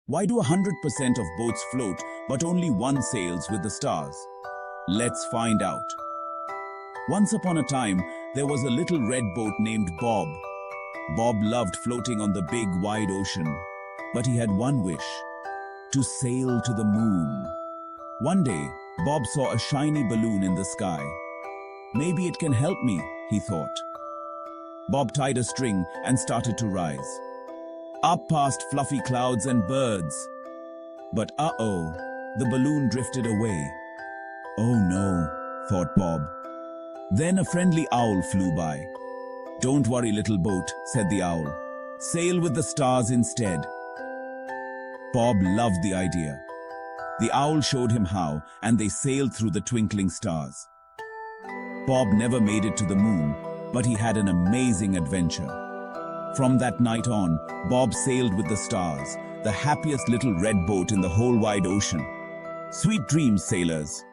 Why do 100% of boats float, but only one sails with the stars? Let's find out. Once upon a time, there was a little red boat named Bob. Bob loved floating on the big, wide ocean, but he had one wish: to sail to the moon. One day, Bob saw a shiny balloon in the sky. Maybe it can help me, he thought. Bob tied a string and started to rise, up past fluffy clouds and birds. But the balloon drifted away. Oh no, thought Bob. Then a friendly owl flew by. Don't worry, little boat, said the owl. Sail with the stars instead. Bob loved the idea. The owl showed him how, and they sailed through the twinkling stars. Bob never made it to the moon, but he had an amazing adventure. From that night on, Bob sailed with the stars, the happiest little red boat in the whole wide ocean. Sweet dreams, sailors.